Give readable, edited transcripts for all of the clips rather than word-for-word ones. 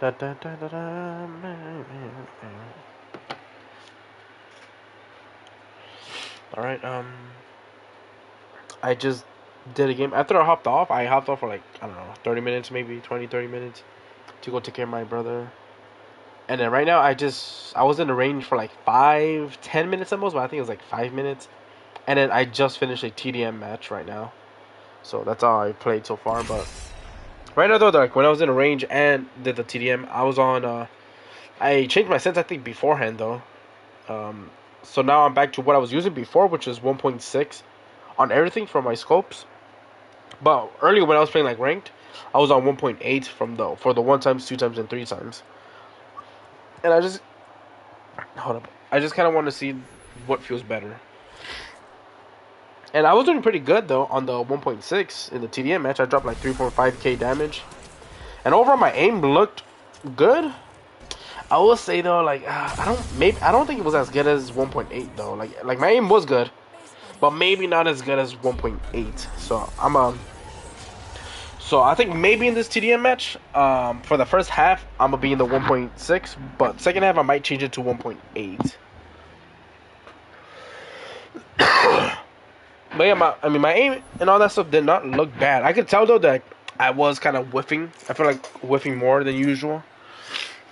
Da, da, da, da, da. All right. I just did a game. After I hopped off for like, I don't know, 30 minutes, maybe 20, 30 minutes to go take care of my brother. And then right now, I was in the range for like 5, 10 minutes at most, but I think it was like 5 minutes. And then I just finished a TDM match right now. So that's all I played so far. But right now, though, like when I was in the range and did the TDM, I was on. I changed my sense, I think, beforehand, though. Um, so now I'm back to what I was using before, which is 1.6 on everything from my scopes. But earlier when I was playing like ranked, I was on 1.8 from the for the one times, two times, and three times. And I just hold up. I just kind of want to see what feels better. And I was doing pretty good though on the 1.6 in the TDM match. I dropped like 3.5k damage, and overall my aim looked good. I will say though, like I don't think it was as good as 1.8 though. Like my aim was good, but maybe not as good as 1.8. So I think maybe in this TDM match, for the first half, I'm gonna be in the 1.6, but second half I might change it to 1.8. But yeah, my aim and all that stuff did not look bad. I could tell though that I was kind of whiffing. I feel like whiffing more than usual.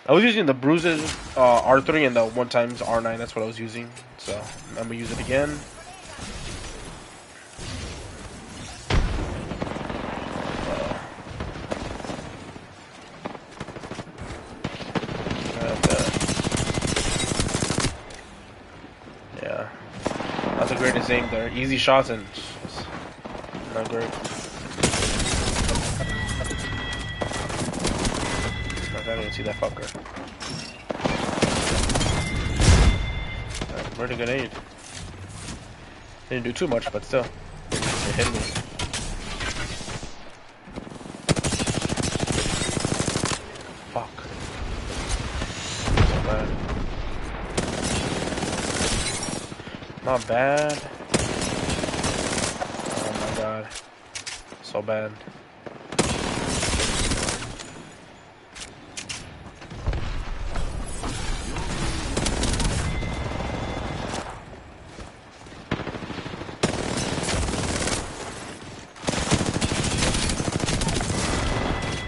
I was using the bruises R3 and the one times R9. That's what I was using. So I'm gonna use it again. Yeah, not the greatest aim there. Easy shots and just not great. I didn't even see that fucker. Pretty good aim. Didn't do too much, but still, it hit me. Fuck. Not bad. Not bad. Oh my god. So bad.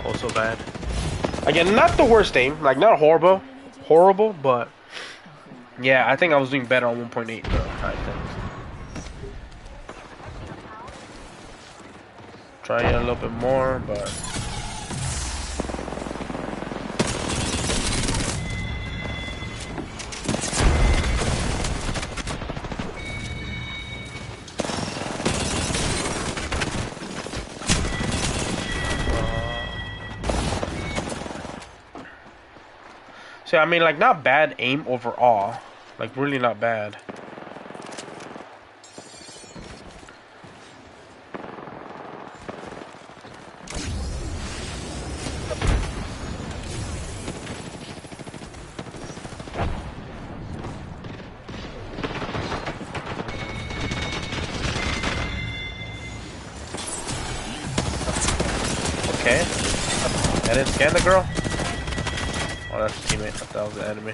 Also bad. Again, not the worst aim. Like, not horrible, but yeah, I think I was doing better on 1.8 though, I think. Try it a little bit more, but see, I mean, like, not bad aim overall. Like, really not bad. Okay. I didn't scan the girl? Oh, that's a teammate. I thought that was the enemy.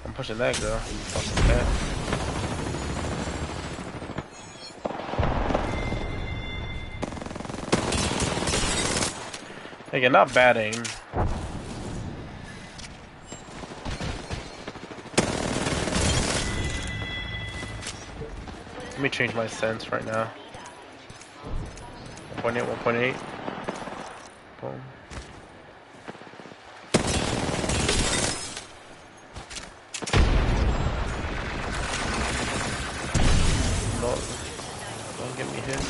I'm pushing that girl. You fucking bad. Again, not bad aim. Let me change my sense right now. 1.8, 1.8. Boom. No, don't get me hit.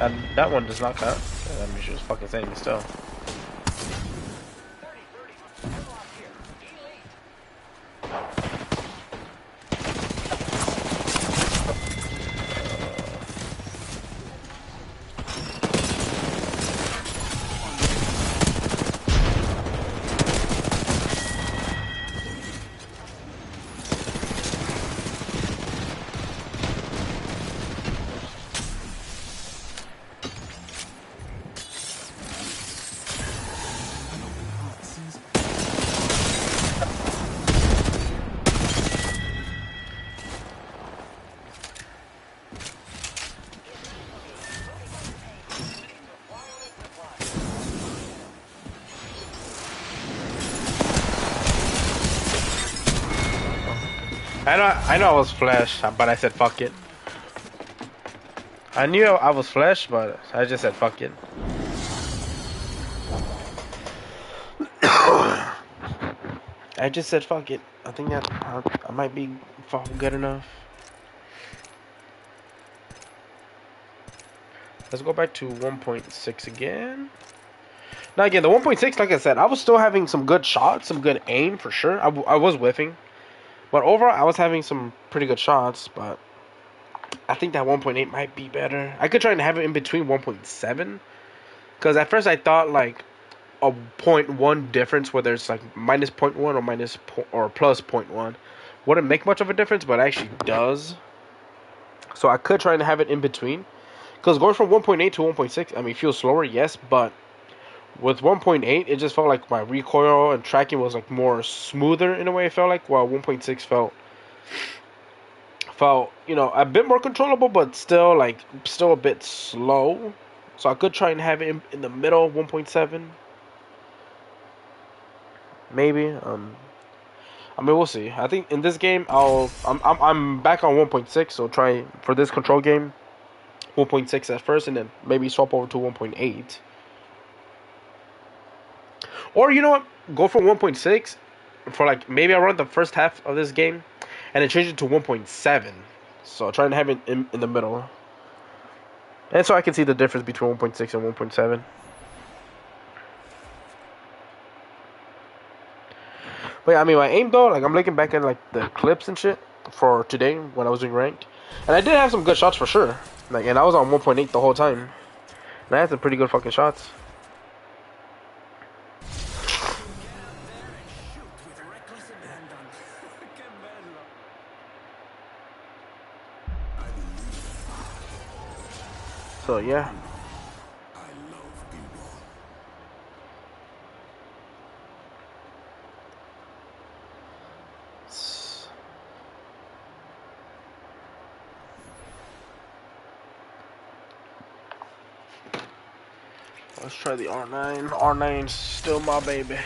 And that one does not count. I mean, she was fucking saying me still. I know I was flesh, but I said fuck it. I knew I was flesh, but I just said fuck it. I just said fuck it. I think that I might be good enough. Let's go back to 1.6 again. Now again, the 1.6, like I said, I was still having some good shots, some good aim for sure. I was whiffing. But overall, I was having some pretty good shots, but I think that 1.8 might be better. I could try and have it in between 1.7. Because at first I thought like a 0.1 difference, whether it's like minus 0.1 or or plus 0.1, wouldn't make much of a difference, but it actually does. So I could try and have it in between. Because going from 1.8 to 1.6, I mean, it feels slower, yes, but with 1.8, it just felt like my recoil and tracking was like more smoother in a way. It felt like, while 1.6 felt a bit more controllable, but still a bit slow. So I could try and have it in the middle, 1.7, maybe. I mean, we'll see. I think in this game, I'm back on 1.6, so try for this control game 1.6 at first, and then maybe swap over to 1.8. Or you know what? Go for 1.6 for like maybe I run the first half of this game, and then change it to 1.7. So try and have it in the middle, and so I can see the difference between 1.6 and 1.7. But yeah, I mean, my aim though, like I'm looking back at like the clips and shit for today when I was doing ranked, and I did have some good shots for sure. Like, and I was on 1.8 the whole time, and I had some pretty good fucking shots. So yeah. Let's try the R9. R9's still my baby.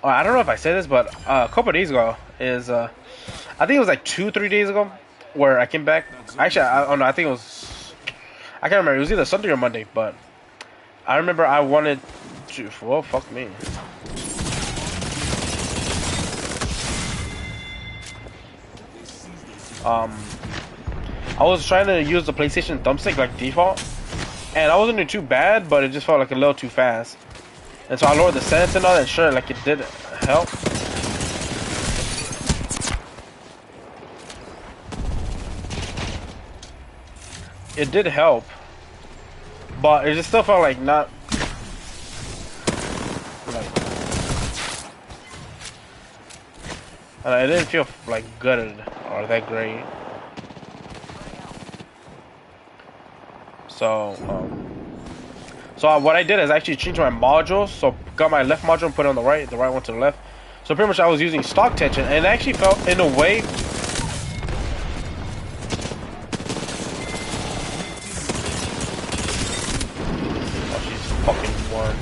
Oh, I don't know if I said this, but a couple of days ago I think it was like 2-3 days ago, where I came back. Actually, I don't know. I think it was. I can't remember. It was either Sunday or Monday, but I remember I wanted to. Well, fuck me. I was trying to use the PlayStation thumbstick like default, and I wasn't doing too bad, but it just felt like a little too fast. And so I lowered the settings and all that. Sure, like it did help. It did help, but it just still felt like not like. It didn't feel like good or that great. So, what I did is I actually changed my modules. So got my left module and put it on the right one to the left. So pretty much I was using stock tension, and it actually felt in a way. Oh, she's fucking warm.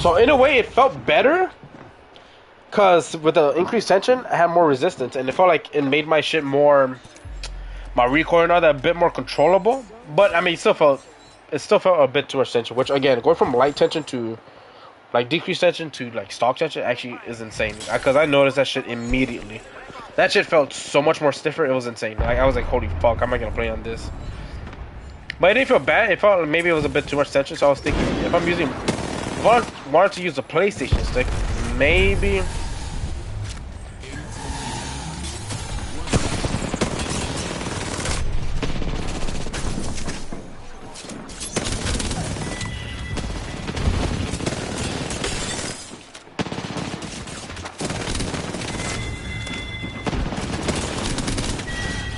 So in a way, it felt better, cause with the increased tension, I had more resistance, and it felt like it made my shit more, my recoil and all that, a bit more controllable. But I mean, it still felt a bit too much tension. Which again, going from light tension to like decreased tension to like stock tension actually is insane. Cause I noticed that shit immediately. That shit felt so much more stiffer. It was insane. Like I was like, holy fuck, I'm not gonna play on this. But it didn't feel bad. It felt like maybe it was a bit too much tension. So I was thinking, if I wanted to use a PlayStation stick, maybe.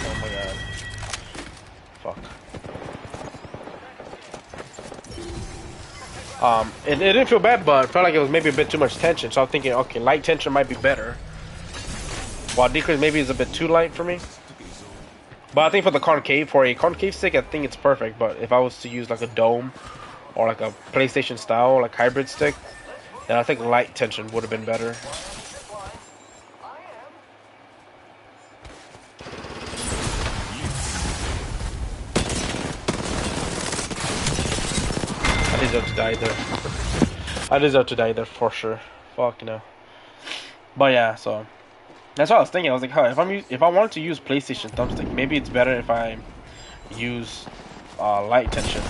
Oh my god. Fuck. It didn't feel bad, but felt like it was maybe a bit too much tension. So I'm thinking, okay, light tension might be better. While decrease maybe is a bit too light for me. But I think for the concave, for a concave stick, I think it's perfect. But if I was to use like a dome or like a PlayStation style, like hybrid stick, then I think light tension would have been better. I deserve to die there. I deserve to die there for sure. Fuck no. But yeah, so that's what I was thinking. I was like, huh, if I wanted to use PlayStation thumbstick, maybe it's better if I use light tension.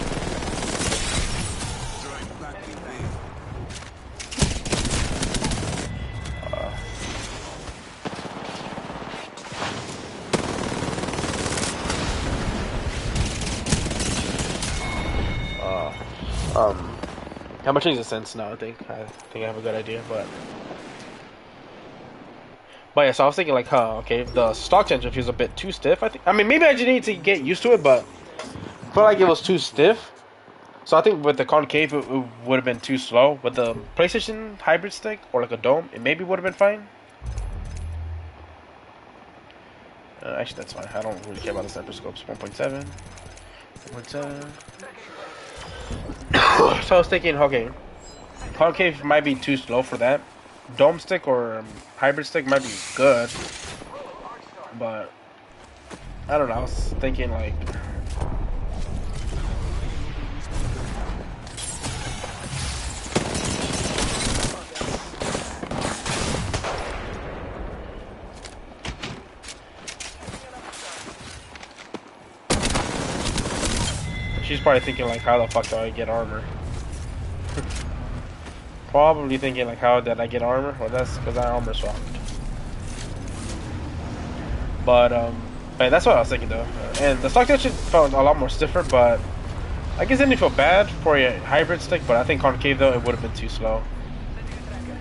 How much is a sense now? I think I have a good idea, but yeah. So I was thinking like, huh, okay, if the stock tension feels a bit too stiff. I mean, maybe I just need to get used to it, but I felt like it was too stiff. So I think with the concave, it would have been too slow. With the PlayStation hybrid stick or like a dome, it maybe would have been fine. Actually, that's fine. I don't really care about the sniper scopes. 1.7. 1.7. So I was thinking, okay, concave might be too slow for that. Dome stick or hybrid stick might be good, but I don't know. I was thinking like, she's probably thinking like, how the fuck do I get armor? Probably thinking like, how did I get armor? Well, that's because I armor swapped. But that's what I was thinking though. And the stock tension felt a lot more stiffer, but I guess it didn't feel bad for a hybrid stick. But I think concave though, it would have been too slow.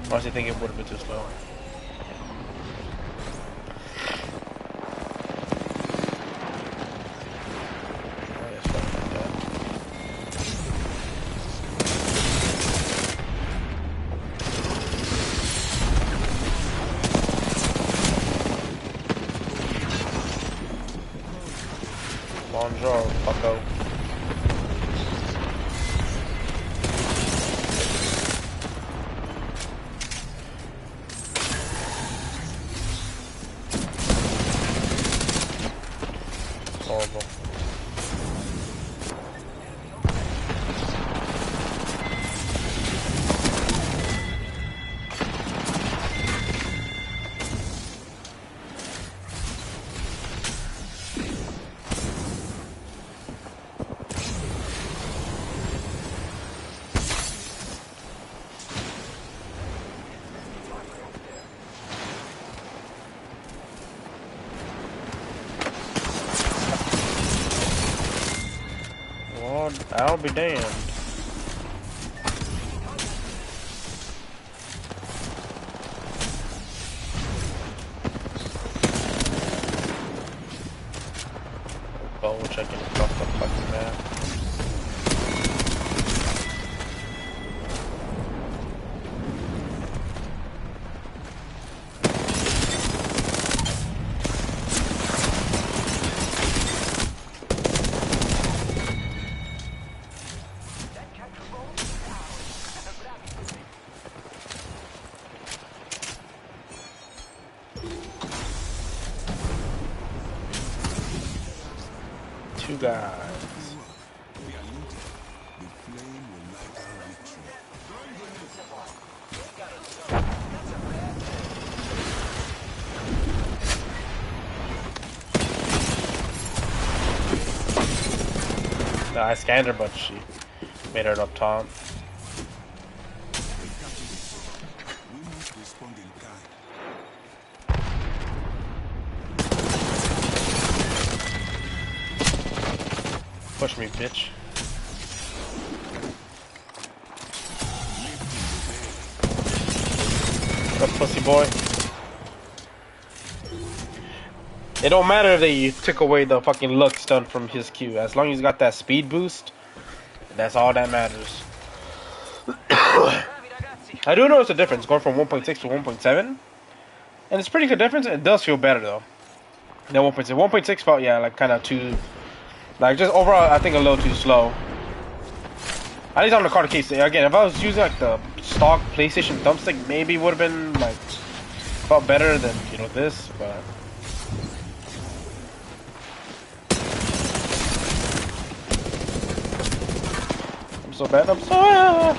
Honestly, think it would have been too slow. Bonjour, fucko. Horrible. I'll be damned. Bubble checking across the fucking map. Two guys. No, I scanned her, but she made her up top. Push me, bitch. What up, pussy boy? It don't matter if they took away the fucking luck stun from his Q. As long as he's got that speed boost, that's all that matters. I do notice a difference going from 1.6 to 1.7, and it's a pretty good difference. It does feel better though than 1.6. 1.6 felt like kind of too, like just overall I think a little too slow. At least on the card case. Again, if I was using like the stock PlayStation thumbstick, maybe would have been like felt better than this, but. I'm so bad. I'm so.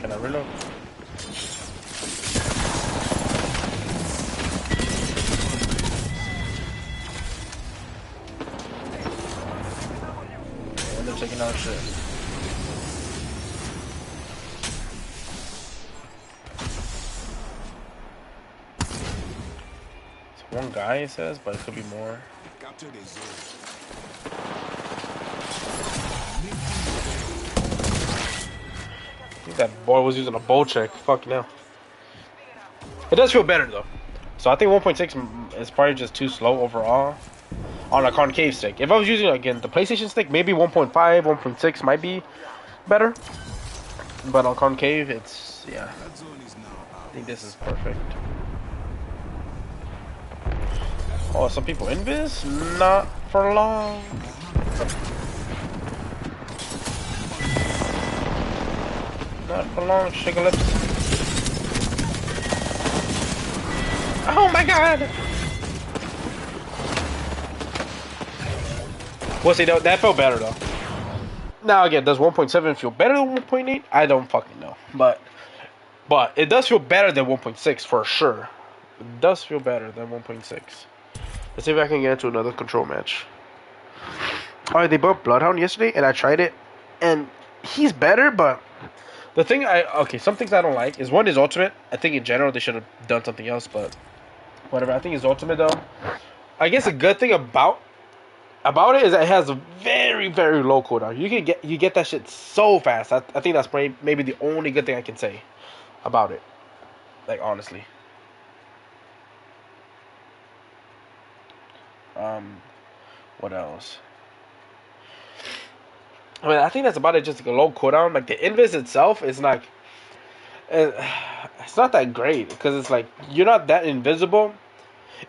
Can I reload? And they're taking out shit. It's one guy, it says, but it could be more. I think that boy was using a bow check. Fuck no. It does feel better though. So I think 1.6 is probably just too slow overall on a concave stick. If I was using again the PlayStation stick, maybe 1.5, 1.6 might be better. But on concave, it's I think this is perfect. Oh, some people invis? Not for long. Not for long, sugar lips. Oh my god! Well, see, that felt better though. Now again, does 1.7 feel better than 1.8? I don't fucking know, but it does feel better than 1.6 for sure. It does feel better than 1.6. Let's see if I can get into another control match. Alright, they bumped Bloodhound yesterday, and I tried it, and he's better, but the thing some things I don't like is one, his ultimate. I think in general they should have done something else, but whatever. I think his ultimate though. I guess a good thing about it is that it has a very, very low cooldown. You get that shit so fast. I think that's maybe the only good thing I can say about it. Like honestly. What else? I mean, I think that's about it. Just like a low cooldown. Like the invis itself is like, it's not that great because it's like you're not that invisible.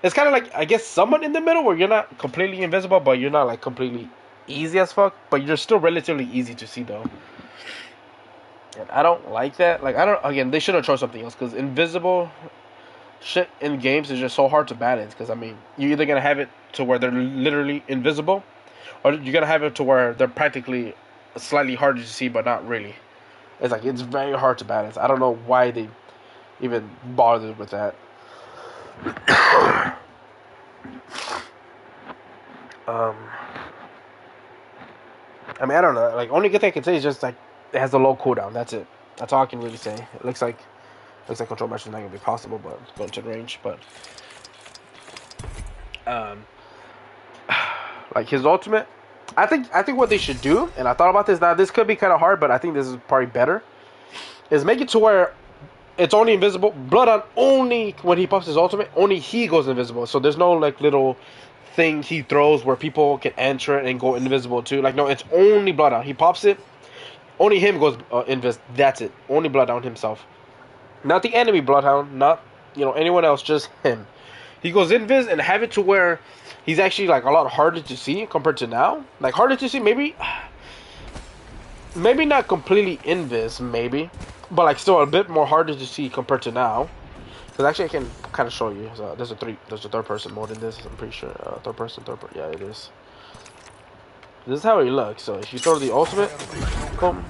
It's kind of like, I guess, somewhat in the middle where you're not completely invisible, but you're not like completely easy as fuck. But you're still relatively easy to see though. And I don't like that. Like again, they should have tried something else because invisible shit in games is just so hard to balance. Because I mean, you're either gonna have it to where they're literally invisible, or you're gonna have it to where they're practically slightly harder to see, but not really. It's very hard to balance. I don't know why they even bothered with that. I mean, I don't know. Like, only good thing I can say is just like it has a low cooldown. That's it. That's all I can really say. It looks like control match is not gonna be possible, but it's going to range. But like his ultimate, I think what they should do, and I thought about this. Now this could be kind of hard, but I think this is probably better. Is make it to where it's only invisible. Bloodhound only when he pops his ultimate, only he goes invisible. So there's no like little thing he throws where people can enter it and go invisible too. Like no, it's only Bloodhound. He pops it, only him goes invis. That's it. Only Bloodhound himself, not the enemy Bloodhound, not anyone else, just him. He goes invis and have it to where he's actually like a lot harder to see compared to now. Like harder to see, maybe not completely invis, maybe. But like still a bit more harder to see compared to now. Because actually I can kind of show you. So there's a third person mode in this. I'm pretty sure third person. Yeah, it is. This is how he looks. So if you throw the ultimate, boom.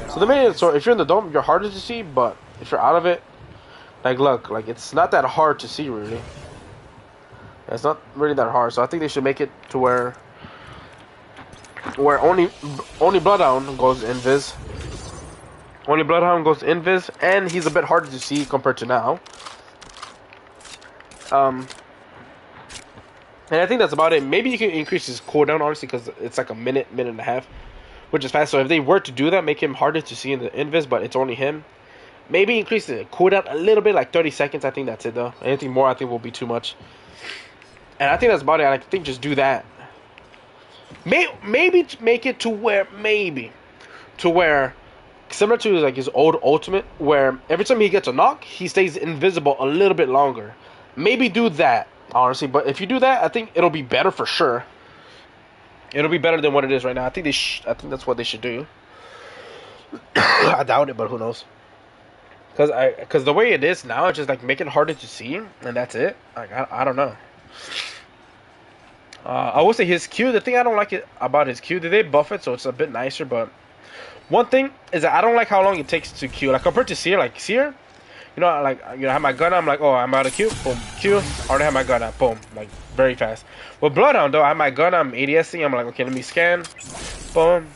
So the main. So if you're in the dome, you're harder to see. But if you're out of it, like look, like it's not that hard to see really. It's not really that hard. So I think they should make it to where only Bloodhound goes invis. Only Bloodhound goes invis, and he's a bit harder to see compared to now. And I think that's about it. Maybe you can increase his cooldown, honestly, because it's like a minute and a half, which is fast. So if they were to do that, make him harder to see in the invis, but it's only him. Maybe increase the cooldown a little bit, like 30 seconds. I think that's it, though. Anything more, I think, will be too much. And I think that's about it. I think just do that. Maybe make it to where similar to like his old ultimate, where every time he gets a knock, he stays invisible a little bit longer. Maybe do that, honestly. But if you do that, I think it'll be better for sure. It'll be better than what it is right now. I think I think that's what they should do. I doubt it, but who knows? Because the way it is now, it's just like make it harder to see, and that's it. Like I don't know. I will say his Q. The thing I don't like about his Q, they buff it so it's a bit nicer. But one thing is that I don't like how long it takes to Q. Like compared to Seer, I have my gun. I'm like, oh, I'm out of Q. Boom, Q. I already have my gun out. Boom, like very fast. With Bloodhound though, I have my gun. I'm ADSing. I'm like, okay, let me scan. Boom,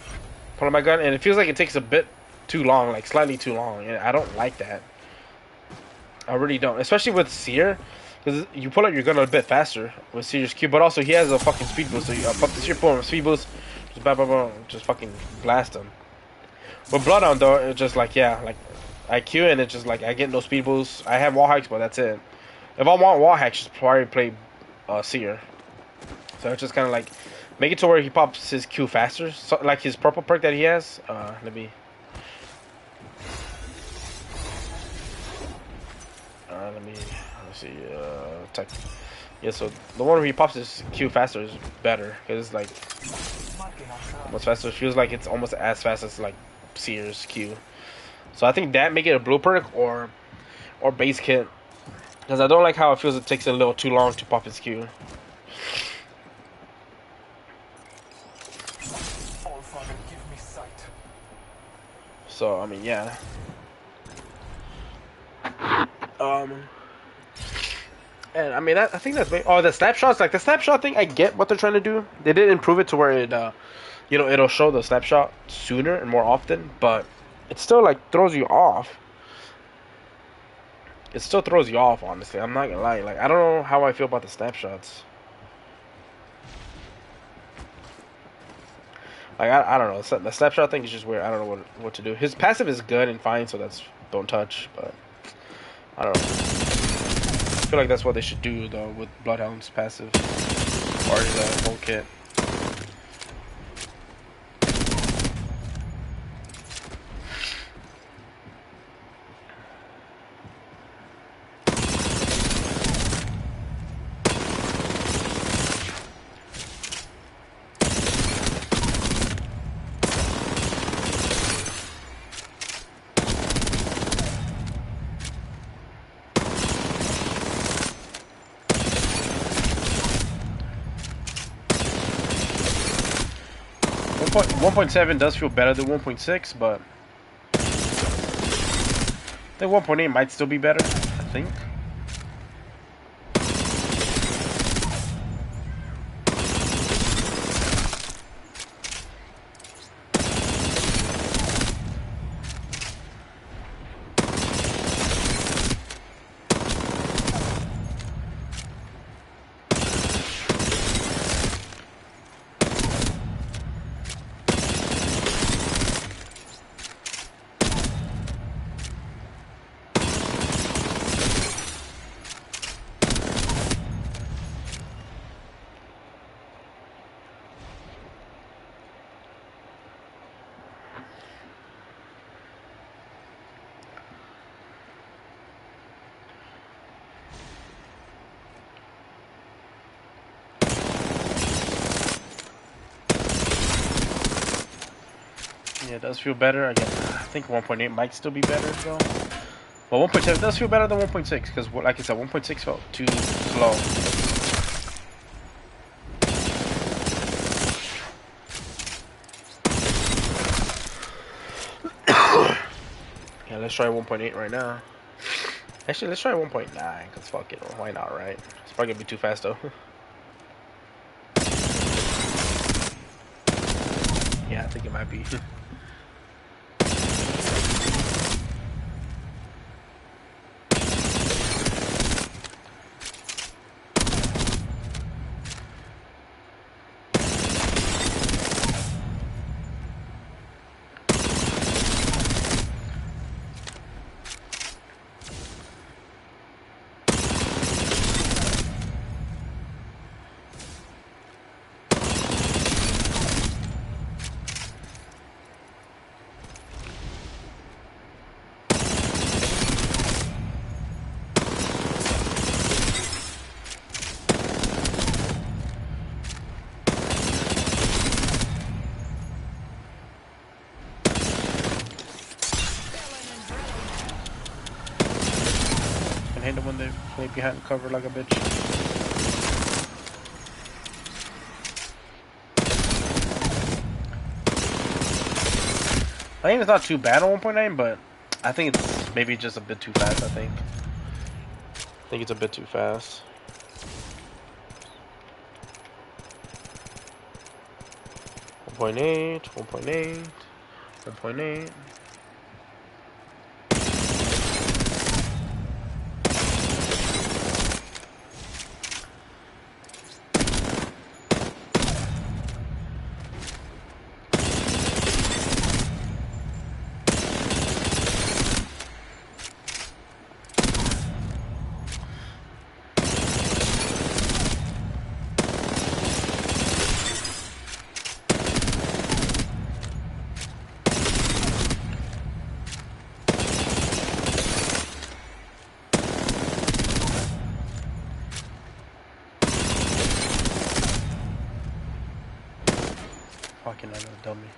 pull out my gun, and it feels like it takes a bit too long, like slightly too long, and I don't like that. I really don't, especially with Seer. Because you pull out your gun a bit faster with Seer's Q, but also he has a fucking speed boost, so you fuck the Seer, pull him, speed boost, just fucking blast him. With Bloodhound though, it's just like, yeah, like, I Q and it's just like, I get no speed boosts, I have wall hacks, but that's it. If I want wall hacks, just probably play Seer. So it's just kind of like, make it to where he pops his Q faster, so, like his purple perk that he has, let's see, tech. Yeah, so the one where he pops his Q faster is better, because it's like, much faster. It feels like it's almost as fast as like Seer's Q. So I think that make it a blue perk or base kit, because I don't like how it feels it takes a little too long to pop his Q. So I mean, yeah. And I mean, I think that's the snapshots. Like the snapshot thing, I get what they're trying to do. They did improve it to where it, it'll show the snapshot sooner and more often, but it still like throws you off. It still throws you off, honestly. I'm not gonna lie. Like I don't know how I feel about the snapshots. Like I don't know. The snapshot thing is just weird. I don't know what to do. His passive is good and fine, so that's don't touch. But I don't know. I feel like that's what they should do though with Bloodhound's passive or his whole kit. 1.7 does feel better than 1.6, but I think 1.8 might still be better, I think. Yeah, it does feel better. Again, I think 1.8 might still be better though. But 1.7 does feel better than 1.6 because, like I said, 1.6 felt too slow. Yeah, let's try 1.8 right now. Actually, let's try 1.9 because fuck it, why not, right? It's probably gonna be too fast though. Yeah, I think it might be. behind them when they play behind cover like a bitch. I think it's not too bad on 1.9, but I think it's maybe just a bit too fast, I think it's a bit too fast. One point eight, 1.8, 1.8. Fucking another dummy.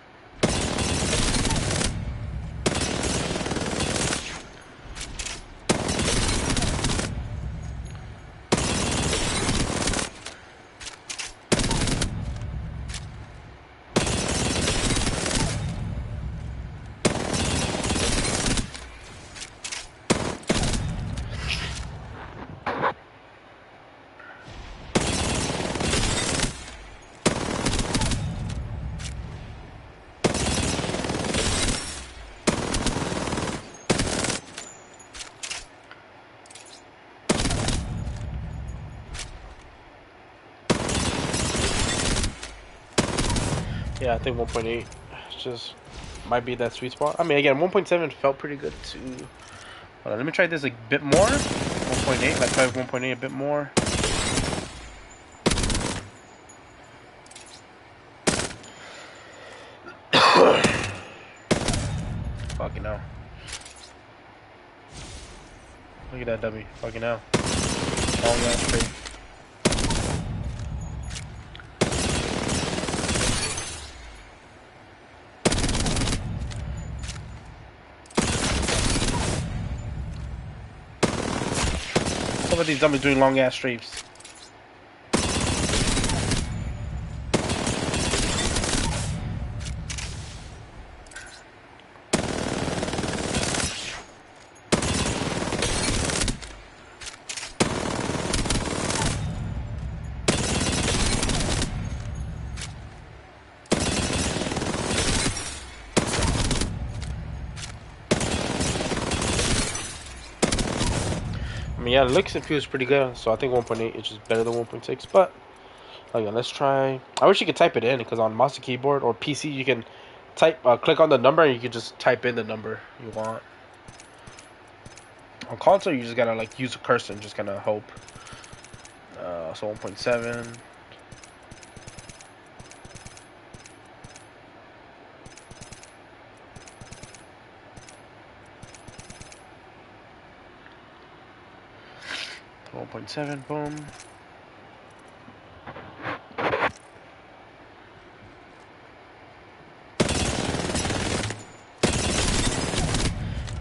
Yeah, I think 1.8 just might be that sweet spot. I mean, again, 1.7 felt pretty good too. Hold on, let me try this a bit more. 1.8, let's try 1.8 a bit more. Fucking hell. Look at that dummy. Fucking hell. Long ass straight. Look at these dummies doing long ass strafes. I mean, yeah, it looks and feels pretty good, so I think 1.8 is just better than 1.6, but again, let's try. I wish you could type it in, because on mouse and keyboard or PC, you can type, click on the number, and you can just type in the number you want. On console, you just gotta, like, use a cursor and just kind of hope. So 1.7. Boom.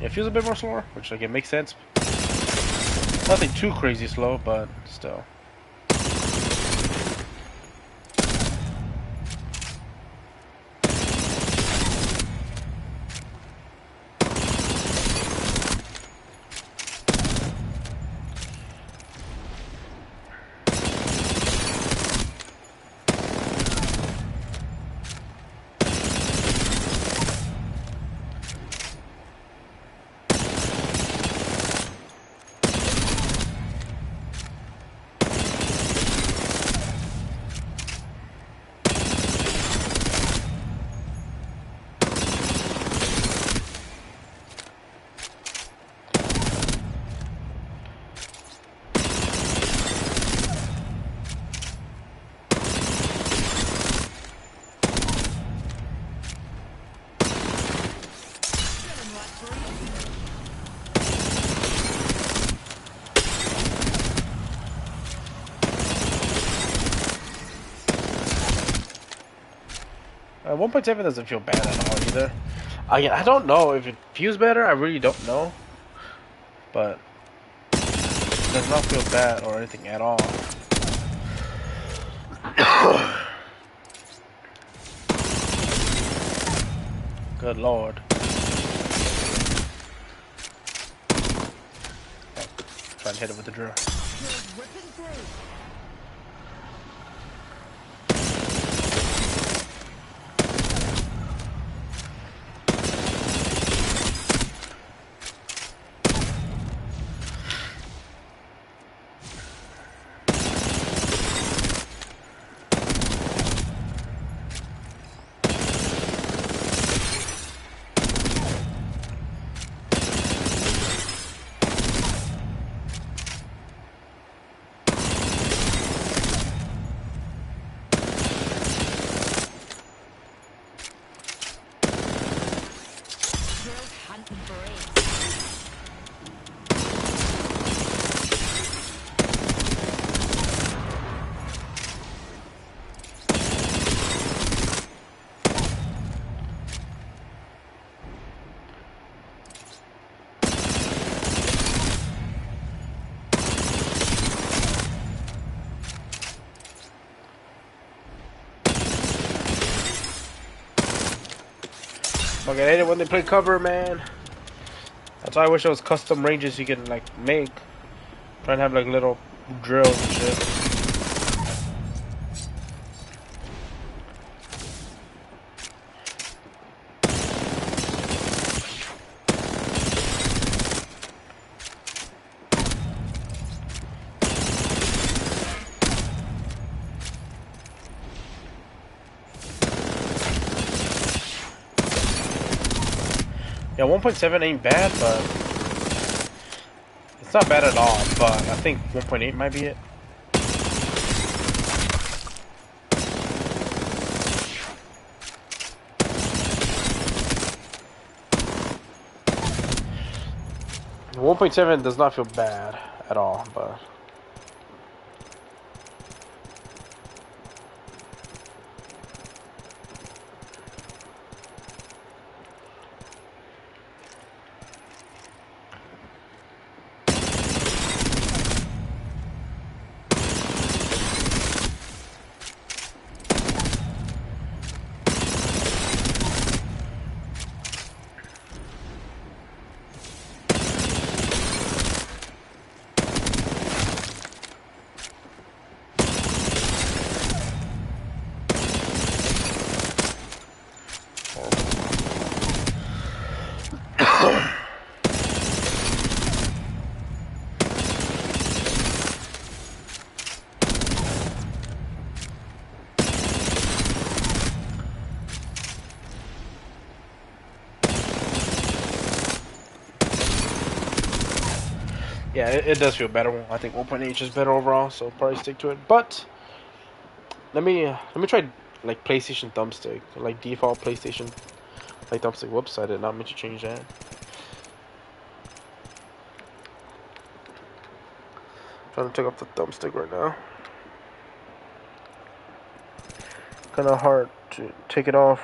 Yeah, it feels a bit more slower, which like it makes sense. Nothing too crazy slow, but still. Uh, 1.7 doesn't feel bad at all either. Again, I don't know if it feels better. I really don't know. But does not feel bad or anything at all. Good lord. Oh, try and hit it with the drill. Fucking hate it when they play cover, man. That's why I wish there was custom ranges you can like make. Try and have like little drills and shit. Yeah, 1.7 ain't bad, but it's not bad at all. But I think 1.8 might be it. The 1.7 does not feel bad at all, but. Yeah, it does feel better. I think 1.8 is better overall, so probably stick to it. But let me try like PlayStation thumbstick, like default PlayStation like thumbstick. Whoops, I did not mean to change that. Trying to take off the thumbstick right now. Kind of hard to take it off.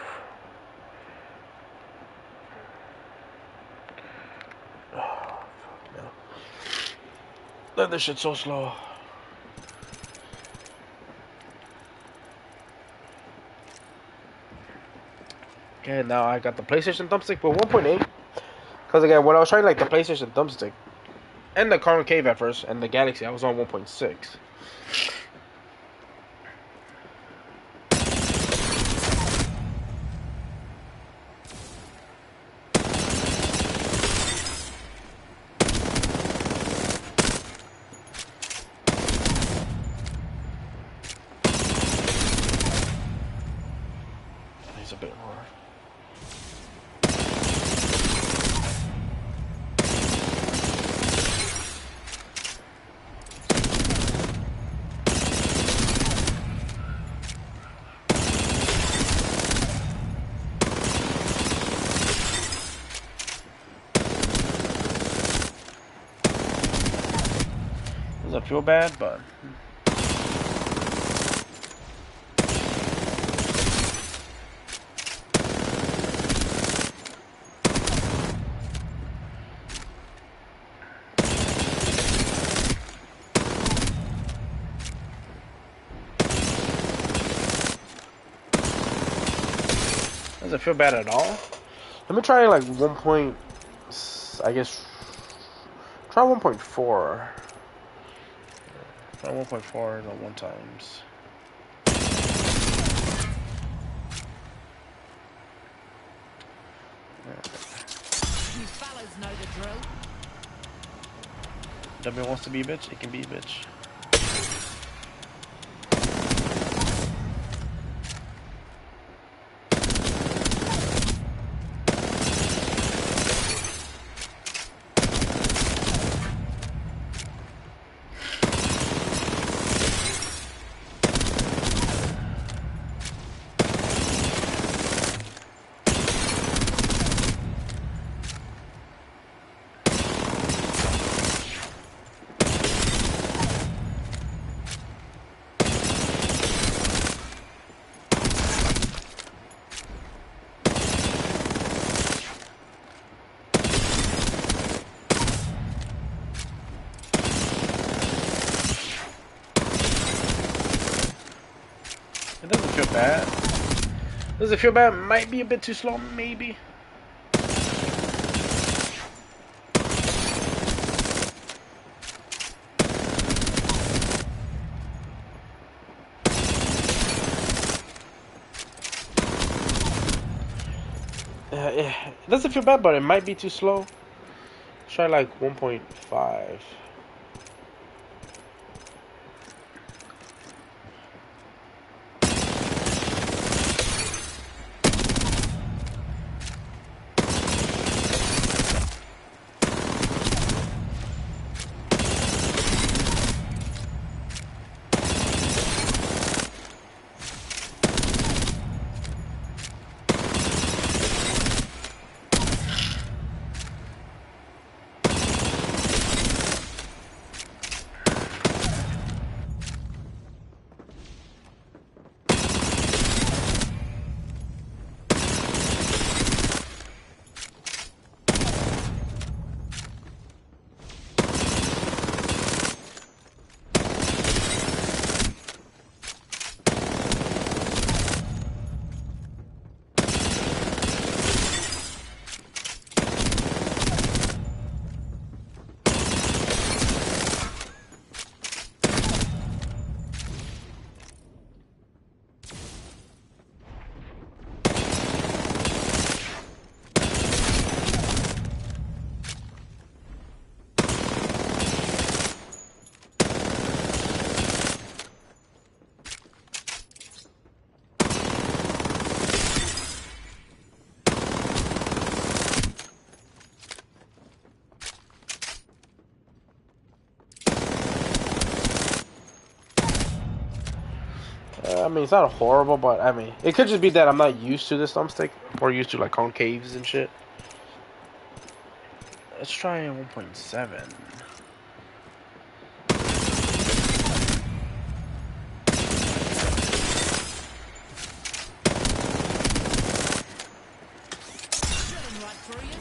This shit's so slow. Okay, now I got the PlayStation thumbstick with 1.8. Because again, when I was trying like the PlayStation thumbstick and the Concave at first and the Galaxy, I was on 1.6. A bit more. Doesn't feel bad, but Doesn't feel bad at all. Let me try like 1 point. I guess try 1.4. Try 1.4 at 1 times. You fellas know the drill. W wants to be a bitch. It can be a bitch. It doesn't feel bad. Does it feel bad? Might be a bit too slow, maybe. It doesn't feel bad, but it might be too slow. Try like 1.5. I mean, it's not horrible, but I mean, it could just be that I'm not used to this thumbstick. More used to like concaves and shit. Let's try 1.7. Drilling right through you.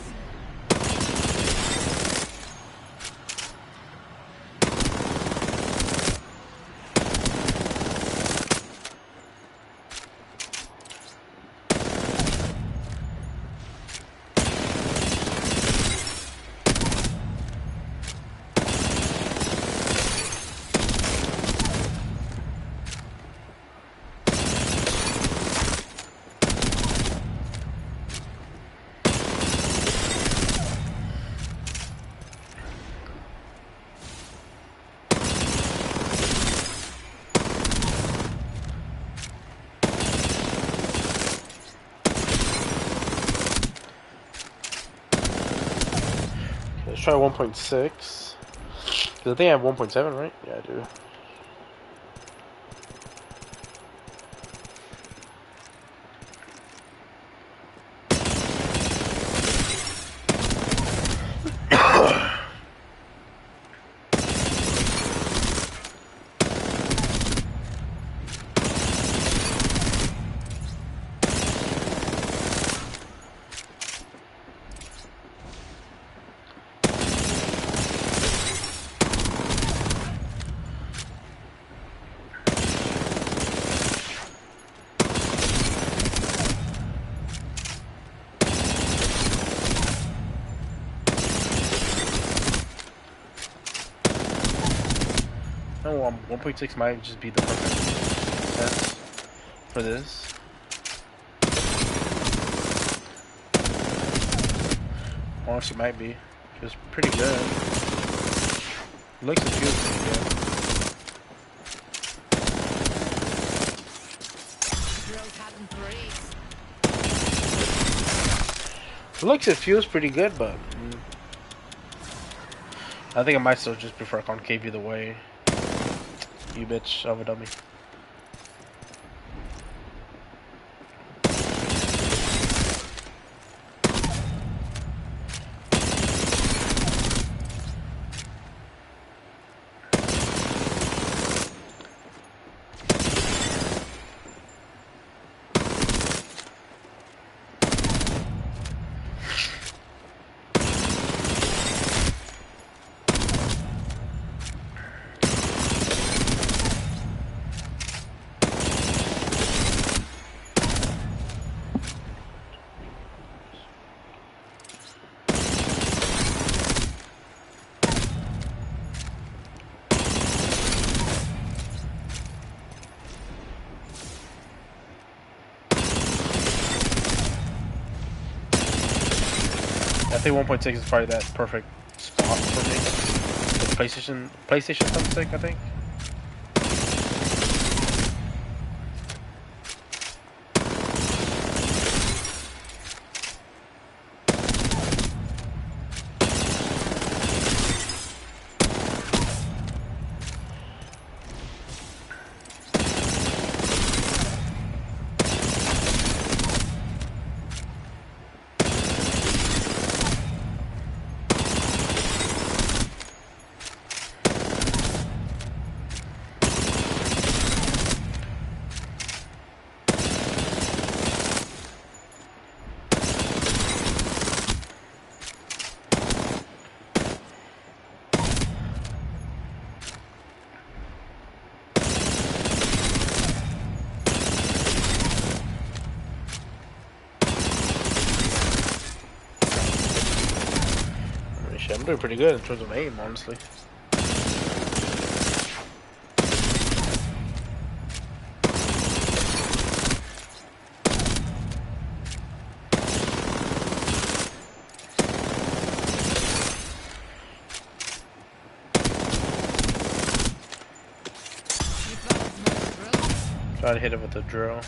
Let's try 1.6. Because I think I have 1.7, right? Yeah, I do. 1.6 might just be the perfect test for this. Honestly, might be. It was pretty good. Looks and feels pretty good. Drills having threes. Looks and feels pretty good, but I think I might still just prefer concave either way. You bitch of a dummy. I think 1.6 is probably that perfect spot for me. The PlayStation thumbstick, I think. I'm doing pretty good in terms of aim, honestly. You fellas know the drill. Try to hit it with the drill.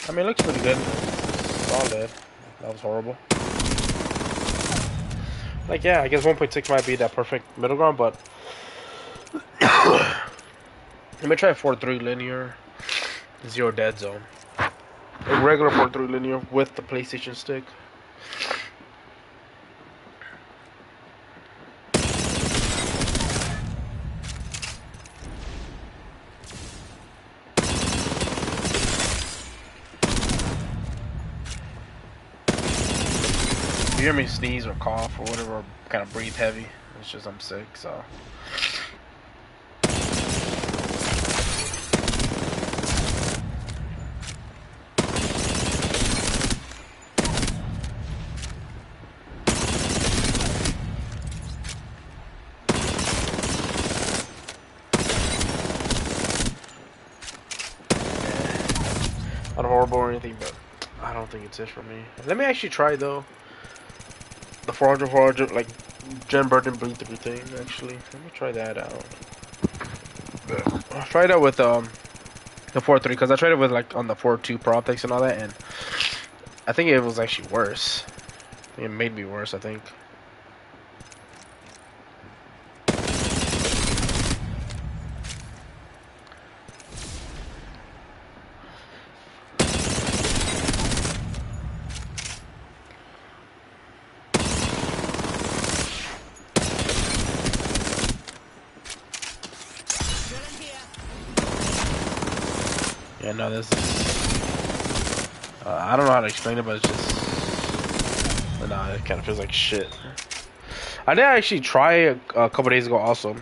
I mean, it looks pretty good. Solid. That was horrible. Like, yeah, I guess 1.6 might be that perfect middle ground, but let me try 4-3 linear, 0 dead zone. A regular 4-3 linear with the PlayStation stick. If you hear me sneeze or cough or whatever, or kind of breathe heavy, it's just I'm sick, so. Not horrible or anything, but I don't think it's it for me. Let me actually try though. The 400 like Gen Burden Bleed Through thing, actually. Let me try that out. I tried it with the 4-3 because I tried it with like on the 4-2 Pro Optics and all that, and I think it was actually worse. It made me worse, I think. Drilling here. Yeah, no, this is. I don't know how to explain it, but it's just. Nah, it kind of feels like shit. I did actually try a couple days ago also.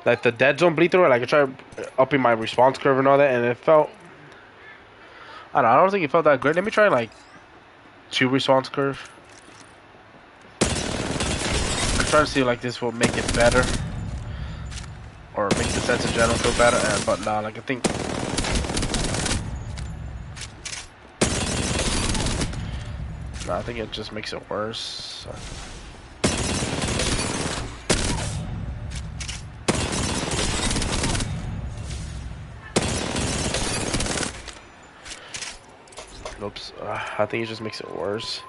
Like the dead zone bleed through, like I tried upping my response curve and all that, and it felt. I don't think it felt that great. Let me try like 2 response curve. trying to see like this will make it better, or make the sense in general feel better. But nah, like I think. Nah, I think it just makes it worse. Oops, I think it just makes it worse.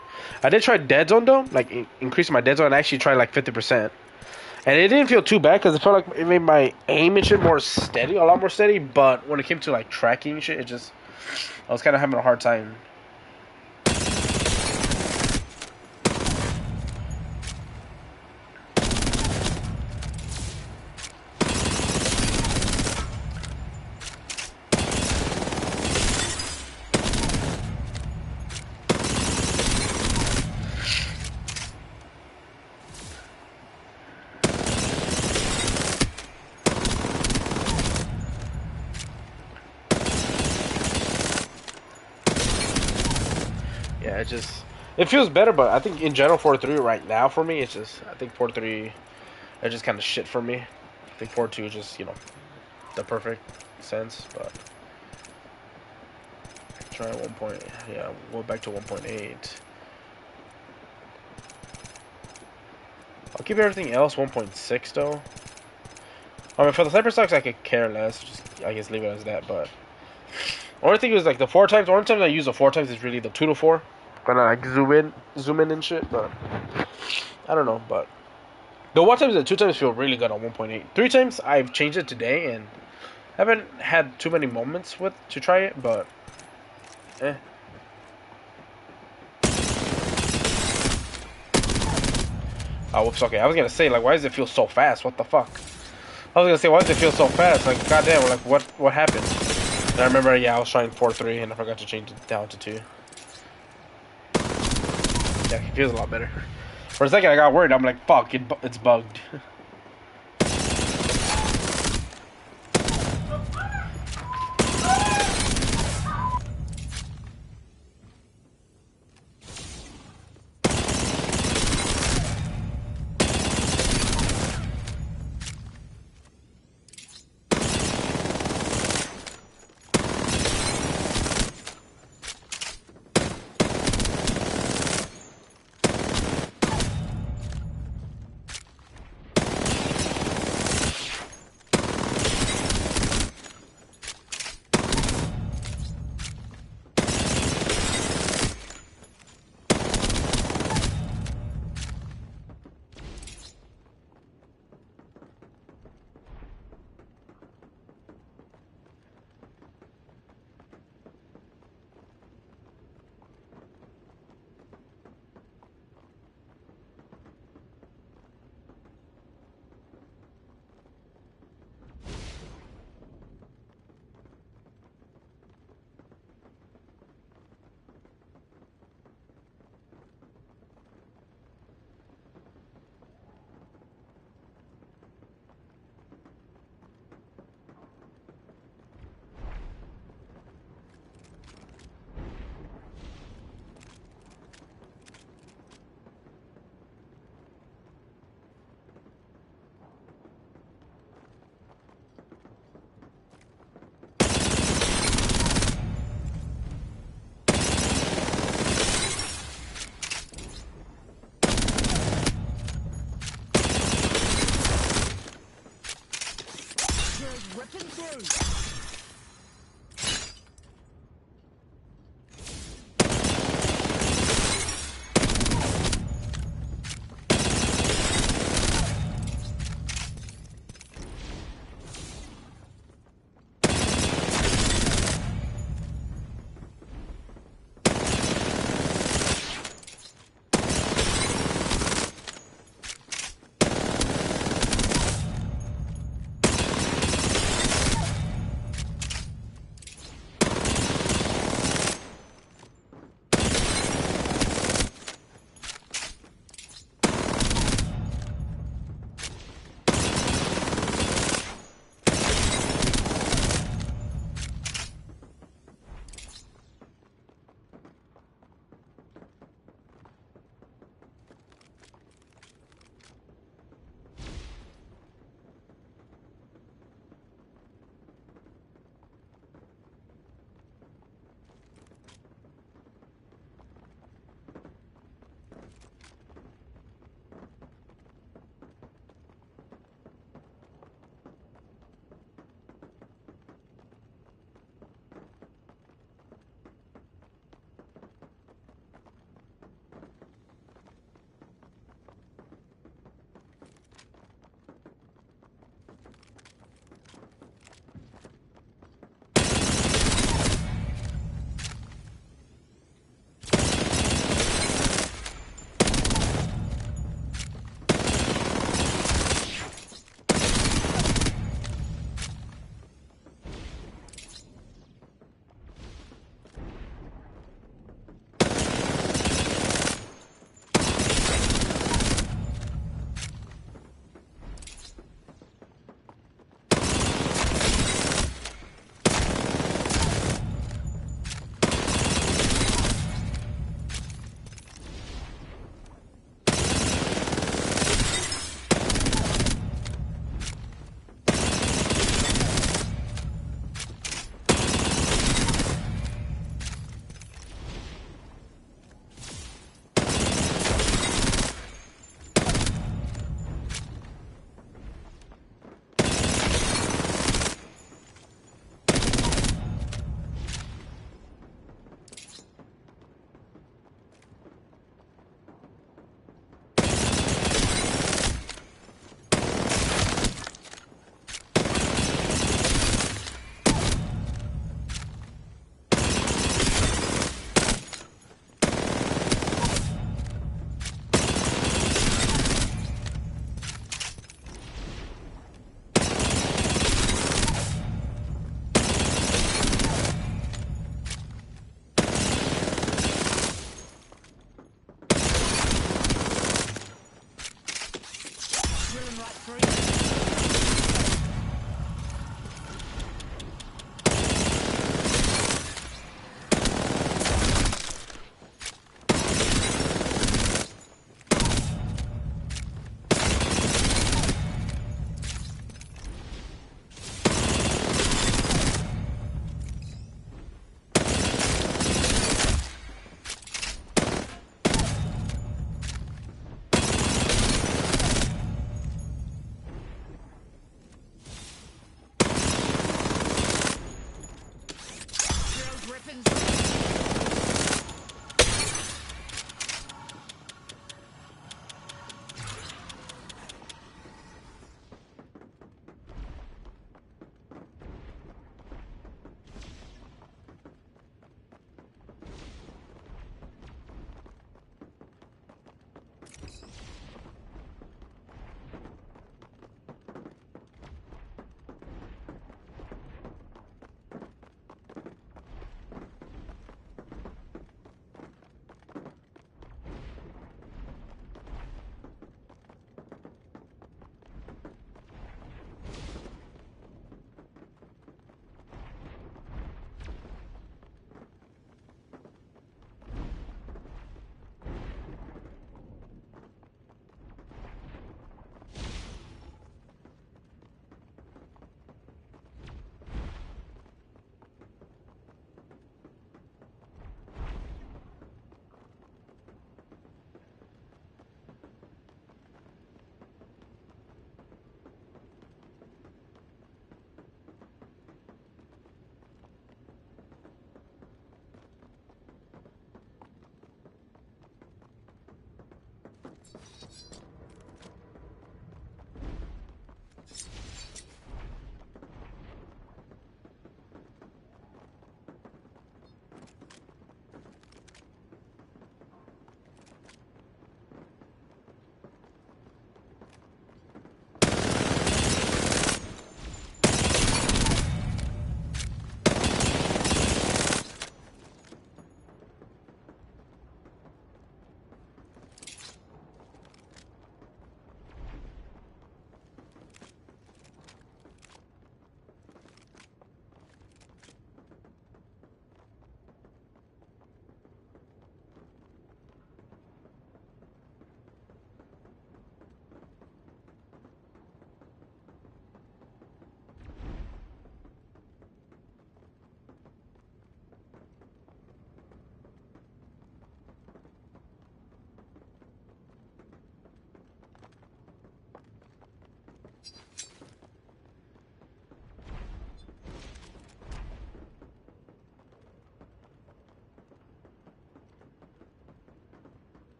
I did try dead zone though, like increasing my dead zone. I actually tried like 50%, and it didn't feel too bad because it felt like it made my aim and shit more steady, a lot more steady. But when it came to like tracking and shit, I was kind of having a hard time. Yeah, it feels better, but I think in general 4-3 right now for me, I think 4-3 it's just kind of shit for me. I think 4-2 is just, the perfect sense, but try 1 point, yeah, we'll go back to 1.8. I'll keep everything else 1.6 though. I mean, for the sniper stocks, I could care less. Just, I guess, leave it as that, but only thing is like the 4 times. The only time I use the 4 times is really the 2 to 4. When I like zoom in and shit, but I don't know. But the 1 times and 2 times feel really good on 1.8. 3 times I've changed it today and haven't had too many moments to try it, but eh. Oh, whoops. Okay, I was gonna say like, why does it feel so fast? What the fuck? I was gonna say, why does it feel so fast? Like, goddamn, like what happened? And I remember, yeah, I was trying 4-3 and I forgot to change it down to 2. Yeah, it feels a lot better. For a second, I got worried. I'm like, fuck, it's bugged.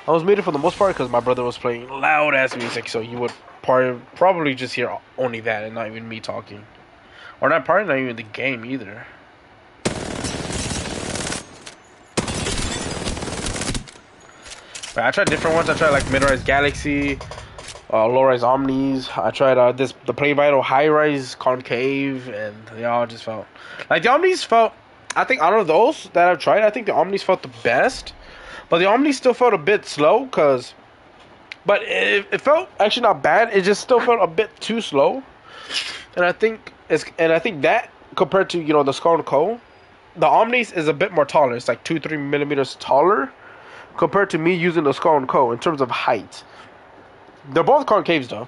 I was muted for the most part because my brother was playing loud ass music, so you would probably just hear only that and not even me talking, or probably not even the game either. But I tried different ones. I tried like Midrise Galaxy, low-rise Omnis. I tried the Play Vital high-rise concave, and they all just felt like the Omnis felt. I think out of those that I've tried, I think the Omnis felt the best. But the Omni still felt a bit slow, but it felt actually not bad. It just still felt a bit too slow, and I think that compared to the Skull and Co, the Omnis is a bit more taller. It's like 2-3 millimeters taller compared to me using the Skull and Co in terms of height. They're both concaves though.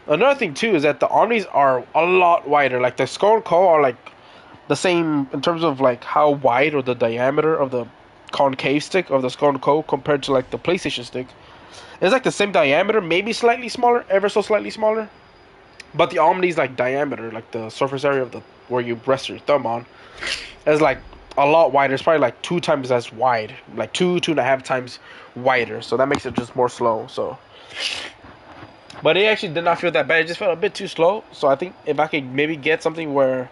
Another thing too is that the Omnis are a lot wider. Like the Skull and Co are like the same in terms of like how wide or the diameter of the concave stick of the Skull and Co compared to like the PlayStation stick. It's like the same diameter, maybe slightly smaller, ever so slightly smaller. But the Omni's like diameter, like the surface area of the where you rest your thumb on, is like a lot wider. It's probably like 2 times as wide, like 2.5 times wider. So that makes it just more slow. So, but it actually did not feel that bad. It just felt a bit too slow. So I think if I could maybe get something where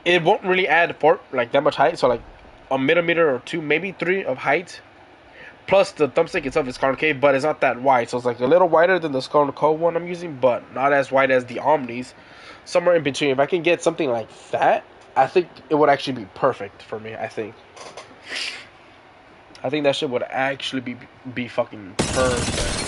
it won't really add like that much height, so like a millimeter or 2, maybe 3 of height. Plus the thumbstick itself is concave, but it's not that wide. So it's like a little wider than the Skull and Co one I'm using, but not as wide as the Omnis. Somewhere in between. If I can get something like that, I think it would actually be perfect for me. I think that shit would actually be fucking perfect.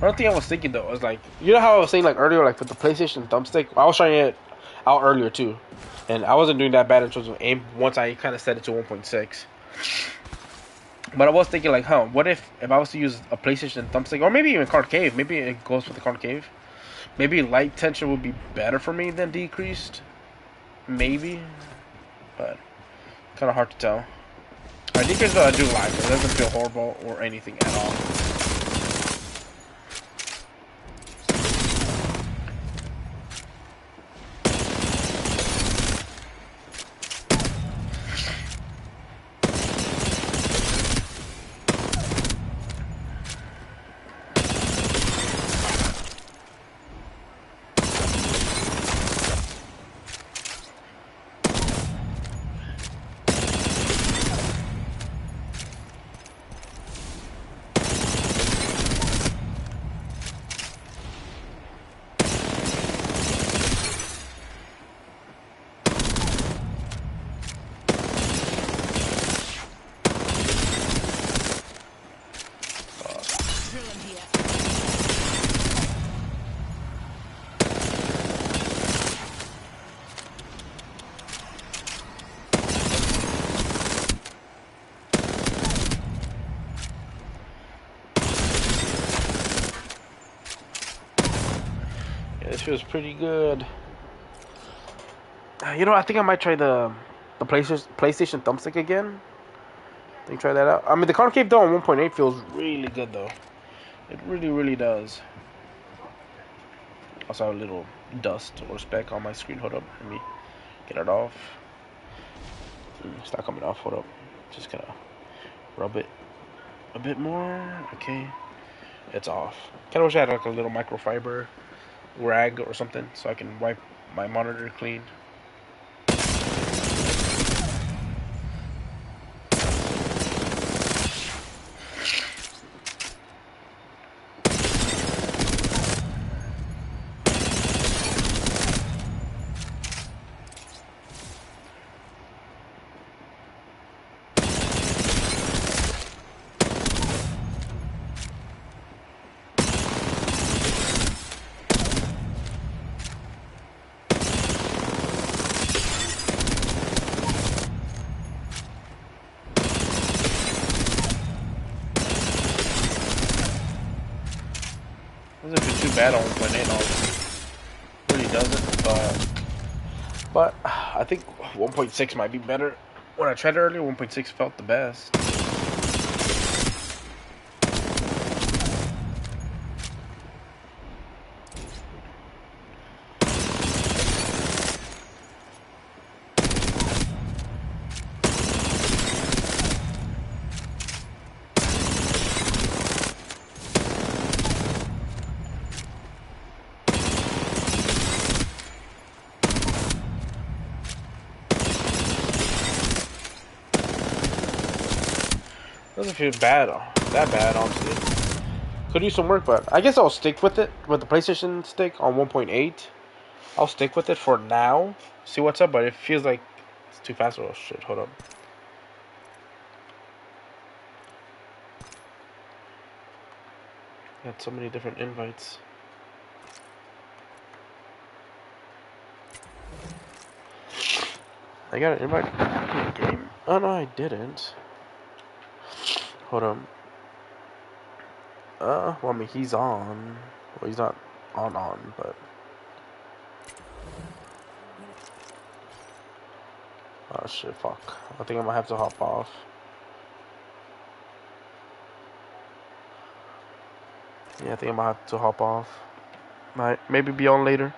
Another thing I was thinking though was like, you know how I was saying like earlier, like with the PlayStation thumbstick, I was trying it out earlier too, and I wasn't doing that bad in terms of aim once I kind of set it to 1.6. But I was thinking like, what if I was to use a PlayStation thumbstick, or maybe even concave? Maybe it goes with the concave. Maybe light tension would be better for me than decreased. Maybe, but kind of hard to tell. I decreased, but I do like it. It doesn't feel horrible or anything at all. This feels pretty good. You know, I think I might try the PlayStation thumbstick again. Think try that out. I mean, the concave though on 1.8 feels really good though. It really, really does. Also have a little dust or speck on my screen. Hold up, let me get it off. It's not coming off. Hold up, just gonna rub it a bit more. Okay, it's off. Kind of wish I had like a little microfiber rag or something so I can wipe my monitor clean. Doesn't feel too bad on 1.8, really doesn't, but I think 1.6 might be better. When I tried it earlier, 1.6 felt the best. Doesn't feel bad, that bad, honestly. Could use some work, but I guess I'll stick with it with the PlayStation stick on 1.8. I'll stick with it for now. See what's up, but it feels like it's too fast. Oh shit! Hold up. Got so many different invites. I got an invite to the game. Oh no, I didn't. Hold on. Well, I mean, he's on. Well, he's not on, but. Oh shit, fuck. I think I might have to hop off. Yeah, I think I might have to hop off. Might maybe be on later.